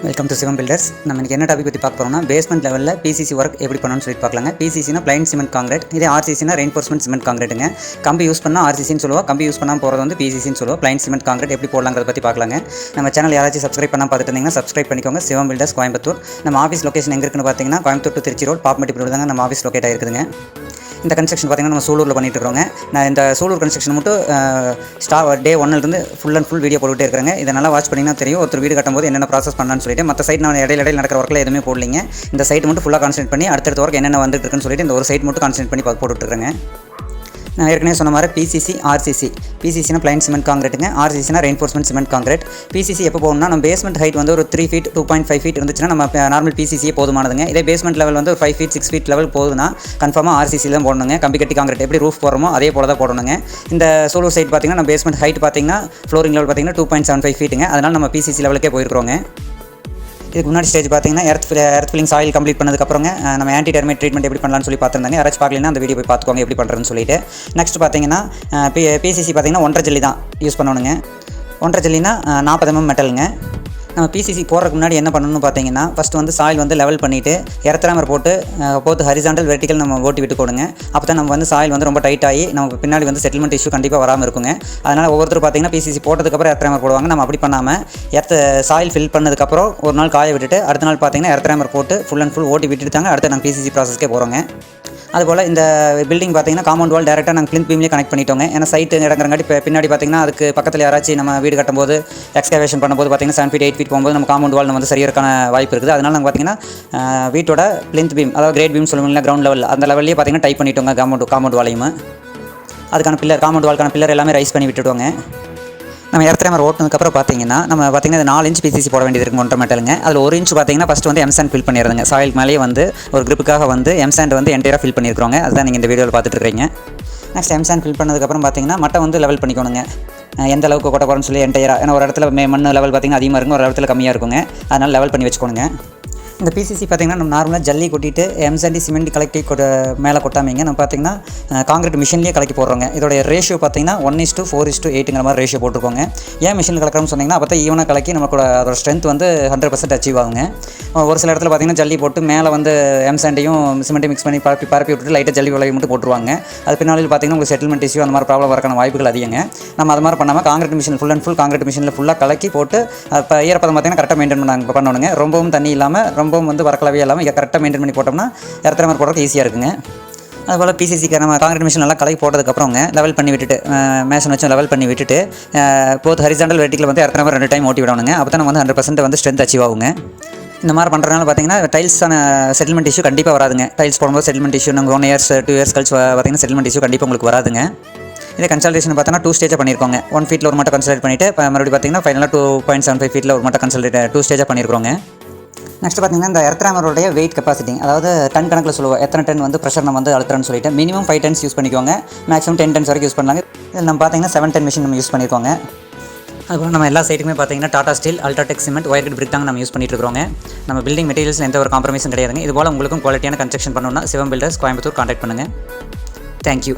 Welcome to Sivam filters. நம்ம இன்றைக்கி என்ன டாபிக் பற்றி பார்க்க போகிறோம்னா, பேஸ்மெண்ட் லெவலில் பிசிசி ஒர்க் எப்படி பண்ணணும்னு சொல்லி பார்க்கலாங்க. பிசிசினா பிளைன் சிமெண்ட் காங்கிரீட், இதே ஆர்சிசினா ரெயின்ஃபோர்ஸ்மெண்ட் சிமெண்ட் காங்கிரீட்டுங்க. கம்பி யூஸ் பண்ணால் ஆர்சிசின்னு சொல்லுவோம், கம்பி யூஸ் பண்ணால் போகிறது வந்து பிசிசின்னு சொல்லுவோம். பிளைன் சிமெண்ட் காங்கிரீட் எப்படி போடலாங்கிறத பற்றி பார்க்கலாங்க. நம்ம சேனல் யாராச்சும் சப்ஸ்கிரைப் பண்ணால் பார்த்துட்டு இருந்தீங்கன்னா சப்ஸ்கிரைப் பண்ணிக்கோங்க. சிவம் பில்டர்ஸ் கோயம்புத்தூர். நம்ம ஆஃபீஸ் லொகேஷன் எங்கே இருக்குன்னு பார்த்தீங்கன்னா கோயம்புத்தூர் டு திருச்சி ரோட் பாப்மெட்டி ரோடு தாங்க நம்ம ஆஃபீஸ் லொக்கேட் ஆகிருக்குதுங்க. இந்த கன்ஸ்ட்ரக்ஷன் பார்த்திங்கன்னா நம்ம சூலூரில் பண்ணிட்டு இருக்கிறோங்க. நான் இந்த சூலூர் கன்ஸ்ட்ரக்ஷன் மட்டும் டே 1 ஃபுல் அண்ட் ஃபுல் வீடியோ போட்டுகிட்டே இருக்கிறேங்க. இதை நல்லா வாட்ச் பண்ணிங்கன்னா தெரியும் ஒருத்தர் வீடு கட்டும்போது என்னென்ன ப்ராசஸ் பண்ணலான்னு சொல்லிட்டு. மற்ற சைட் நான் இடையில நடக்கிற ஒர்க்கில் எதுவுமே போடலிங்க. இந்த சைட் மட்டும் ஃபுல்லாக கான்சன்ட்ரேட் பண்ணி அடுத்தடுத்த ஒர்க் என்னென்ன வந்துட்டு இருக்குன்னு சொல்லிட்டு இந்த ஒரு சைட் மட்டும் கான்சன்ட்ரேட் பண்ணி போட்டுட்ருக்கேங்க. நான் ஏற்கனவே சொன்ன மாதிரி பிசிசி ஆர்சிசி, பிசிசினா பிளைன் சிமெண்ட் காங்கிரீட்டுங்க, ஆர்சிசினா ரெயின்ஃபோர்ஸ்மெண்ட் சிமெண்ட் காங்கிரீட். பிசிசி எப்போ போகணும்னா, நம்ம பேஸ்மெண்ட் ஹைட் வந்து ஒரு 3 feet 2.5 feet இருந்துச்சுன்னா நம்ம நார்மல் பிசிசியே போதுமானதுங்க. இதே பேஸ்மெண்ட் லெவல் வந்து ஒரு 5 feet 6 feet லெவல் போகுதுன்னா கன்ஃபார்மாக ஆர்சிசி தான் போடணுங்க. கம்பி கட்டி காங்கிரீட் எப்படி ரூஃப் போடுறோமோ அதே போல தான் போடணுங்க. இந்த சோலூர் சைட் பார்த்திங்கன்னா நம்ம பேஸ்மெண்ட் ஹைட் பார்த்திங்கன்னா ஃப்ளோரிங் லெவல் பார்த்திங்கன்னா 2.75 feetங்க. அதனால் நம்ம பிசிசி லெவலுக்கே போயிருக்கிறோங்க. இதுக்கு முன்னாடி ஸ்டேஜ் பார்த்திங்கன்னா எர்த் ஃபில்லிங் சாயில் கம்ப்ளீட் பண்ணதுக்கப்புறங்க நம்ம ஆன்டி டெர்மைட் ட்ரீட்மெண்ட் எப்படி பண்ணலாம்னு சொல்லி பார்த்துருந்தாங்க. யாராச்சும் பார்க்கலன்னா அந்த வீடியோ போய் பார்த்துக்கோங்க எப்படி பண்ணுறதுன்னு சொல்லிட்டு. நெக்ஸ்ட் பார்த்திங்கன்னா பிசிசி பார்த்திங்கன்னா 1.5 ஜல்லி தான் யூஸ் பண்ணணுங்க. 1.5 ஜல்லினா 40 mm மெட்டலுங்க. நம்ம பிசிசி போடுறதுக்கு முன்னாடி என்ன பண்ணணும்னு பார்த்தீங்கன்னா, ஃபஸ்ட்டு வந்து சாயில் வந்து லெவல் பண்ணிவிட்டு எர்த்ராமர் போட்டு ஹரிசாண்டல் வெர்டிக்கல் நம்ம ஓட்டி விட்டு கொடுங்க. அப்போ தான் நம்ம வந்து சாயில் வந்து ரொம்ப டைட் ஆகி நமக்கு பின்னாடி வந்து செட்டில்மெண்ட் இஷ்யூ கண்டிப்பாக வராமல் இருக்குங்க. அதனால் ஒவ்வொருத்தரும் பார்த்தீங்கன்னா பிசிசி போட்டதுக்கப்புறம் எர்த்ராமர் போடுவாங்க. நம்ம அப்படி பண்ணாமல் சாயில் ஃபில் பண்ணதுக்கப்புறம் ஒரு நாள் காய விட்டுட்டு அடுத்த நாள் பார்த்தீங்கன்னா எர்த்ராமர் போட்டு ஃபுல் அண்ட் ஃபுல் ஓட்டி விட்டுட்டு தாங்க அடுத்து நாங்கள் பிசிசி ப்ராசஸ்க்கே போகிறோங்க. அதுபோல் இந்த பில்டிங் பார்த்திங்கன்னா காம்பவுண்ட் வால் டேரெக்டாக நாங்கள் பிளிந்த் பீம்லேயே கனெக்ட் பண்ணிட்டோங்க. ஏன்னா சைட்டு இடங்கிறங்காட்டி பின்னாடி பார்த்திங்கன்னா அதுக்கு பக்கத்தில் யாராச்சும் நம்ம வீடு கட்டும்போது எக்ஸ்கவேஷன் பண்ணும்போது பார்த்திங்கன்னா 7 feet 8 feet போகும்போது நம்ம காம்பவுண்ட் வால் நம்ம வந்து சரியான வாய்ப்பு இருக்குது. அதனால் நாங்கள் பார்த்திங்கன்னா வீட்டோட பிளிந்த் பீம், அதாவது கிரேட் பீம் சொல்லுவாங்க கிரவுண்ட் லெவல், அந்த லெவல்லேயே பார்த்திங்கன்னா டைப் பண்ணிட்டோங்க. காம்பவுண்ட் வாலையும் அதுக்கான பில்லர், காம்பவுண்ட் வால்க்கான பில்லர் எல்லாமே ரைஸ் பண்ணி விட்டுடுவோங்க. நம்ம எர்த்ராமர் ஓட்டினதுக்கப்புறம் பார்த்தீங்கன்னா 4 inch பிசிசி போட வேண்டியது இருக்குது 1.5 மெட்டலுங்க. அதில் 1 inch பார்த்தீங்கன்னா ஃபஸ்ட்டு வந்து எம்சாண்ட் ஃபில் பண்ணிடுறதுங்க. சாயில் மேலேயே வந்து ஒரு கிரிப்புக்காக வந்து எம்சாண்ட் வந்து என்டையராக ஃபில் பண்ணியிருக்கிறோங்க. அதுதான் நீங்கள் இந்த வீடியோவில் பார்த்துட்டு இருக்கீங்க. நெக்ஸ்ட் எம்சாண்ட் ஃபில் பண்ணதுக்கப்புறம் பார்த்தீங்கன்னா மட்டை வந்து லெவல் பண்ணிக்கணுங்க. எந்த அளவுக்கு கொட்ட போகிறோன்னு சொல்லி என்டையராக, ஏன்னா ஒரு இடத்துல மண் லெவல் பார்த்திங்கன்னா அதிகமாக இருக்கும், ஒரு இடத்துல கம்மியாக இருக்குங்க. அதனால் லெவல் பண்ணி வச்சுக்கோணுங்க. இந்த பிசிசி பார்த்திங்கன்னா நம்ம நார்மலாக ஜல்லி கொட்டிட்டு எம்சாண்டி சிமெண்ட் கலக்கி மேலே கொட்டாமிங்க. நம்ம பார்த்திங்கன்னா காங்கிரீட் மிஷின்லேயே கலக்கி போடுறோங்க. இதோடைய ரேஷியோ பார்த்திங்கன்னா 1:4:8ங்கிற மாதிரி ரேஷியோ போட்டிருக்கோங்க. ஏன் மிஷினில் கலக்கிறோம்னு சொன்னிங்கன்னா அப்போ தான் ஈவனாக கலக்கி நமக்கு அதோட ஸ்ட்ரென்த் வந்து 100% அச்சீவ் ஆகுங்க. ஒரு சில இடத்துல பார்த்திங்கன்னா ஜல்லி போட்டு மேலே வந்து எம்சாண்டையும் சிமெண்ட்டையும் மிக்ஸ் பண்ணி பரப்பி விட்டுட்டு லைட்டாக ஜல்லி விளைவி மட்டும் போட்டுருவாங்க. அது பின்னாடி பார்த்திங்கன்னா உங்களுக்கு செட்டில்மெண்ட் இஷ்யூ அந்த மாதிரி ப்ராப்ளம் வரக்கான வாய்ப்புகள் அதிகங்க. நம்ம அது மாதிரி பண்ணாமல் concrete machine full and full concrete மிஷினில் ஃபுல்லாக கலக்கி போட்டு இப்போ ஈரப்பதம் பார்த்திங்கன்னா கரெக்டாக மெயின்டைன் பண்ணணுங்க. ரொம்பவும் தண்ணி இல்லாமல் ரொம்பவும் வந்து வரக்கலவே இல்லாமல் கரெக்டாக மெயின்டைன் பண்ணி போட்டோம்னா எர்த்ராமர் போடுறது ஈஸியாக இருக்குங்க. அதுபோல் பிசிசிக்கு நம்ம காங்கிரீட் மிஷின் நல்லா கலக்கி போட்டதுக்கப்புறங்க லெவல் பண்ணி விட்டுட்டு மேஷன் வச்சு லெவல் பண்ணி விட்டுட்டு போத் ஹரிசாண்டல் வெர்டிக்கல் வந்து எர்த்ராமர் 2 time ஓட்டி விடணுங்க. அப்போ தான் நம்ம வந்து 100% வந்து ஸ்ட்ரென்த் அச்சீவ் ஆகுங்க. இந்த மாதிரி பண்ணுறதுனால பார்த்தீங்கன்னா டைல்ஸான செட்டில்மெண்ட் இஷ்யூ கண்டிப்பாக வராதுங்க. டைல்ஸ் போடும்போது செட்டில்மெண்ட் இஷ்யூ நாங்கள் 1 year 2 years கழிச்சு பார்த்தீங்கன்னா செட்டில்மெண்ட் இஷ்யூ கண்டிப்பாக உங்களுக்கு வராதுங்க. இதே கன்சல்டேஷன் பார்த்தோன்னா 2 ஸ்டேஜாக பண்ணியிருக்கோங்க. 1 feet ஒரு மட்டும் கன்சல்டேட் பண்ணிவிட்டு மறுபடியும் பார்த்தீங்கன்னா ஃபைனலாக 2.75 feet ஒரு மட்டும் கன்சல்டேட் 2 ஸ்டேஜாக பண்ணியிருக்கிறோங்க. நெக்ஸ்ட் பார்த்திங்கன்னா இந்த எர்த்ராமருடைய வெயிட் கெப்பாசிட்டி, அதாவது டன் கணக்கில் சொல்லுவோம் எத்தனை டன் வந்து ப்ரெஷர் நம்ம வந்து அழுத்துறோன்னு சொல்லிட்டு மினிமம் 5 tons யூஸ் பண்ணிக்கோங்க. மேக்ஸிமம் 10 tons வரைக்கும் யூஸ் பண்ணலாங்க. இதில் நம்ம பார்த்திங்கன்னா 7 ton மிஷின் நம்ம யூஸ் பண்ணியிருக்கோங்க. அதுபோல் நம்ம எல்லா சைட்டுக்குமே பார்த்திங்கன்னா Tata steel, UltraTech cement, wire cut brick தாங்க நம்ம யூஸ் பண்ணிட்டு இருக்கிறோங்க. நம்ம பில்டிங் மெட்டீரியல்ஸில் எந்த ஒரு காம்ப்ரமைஸும் கிடையாதுங்க. இதுபோல் உங்களுக்கும் குவாலிட்டியான கன்ஸ்ட்ரக்ஷன் பண்ணணும்னா சிவம் பில்டர்ஸ் கோயம்புத்தூர் கான்டாக்ட் பண்ணுங்கள். தேங்க்யூ.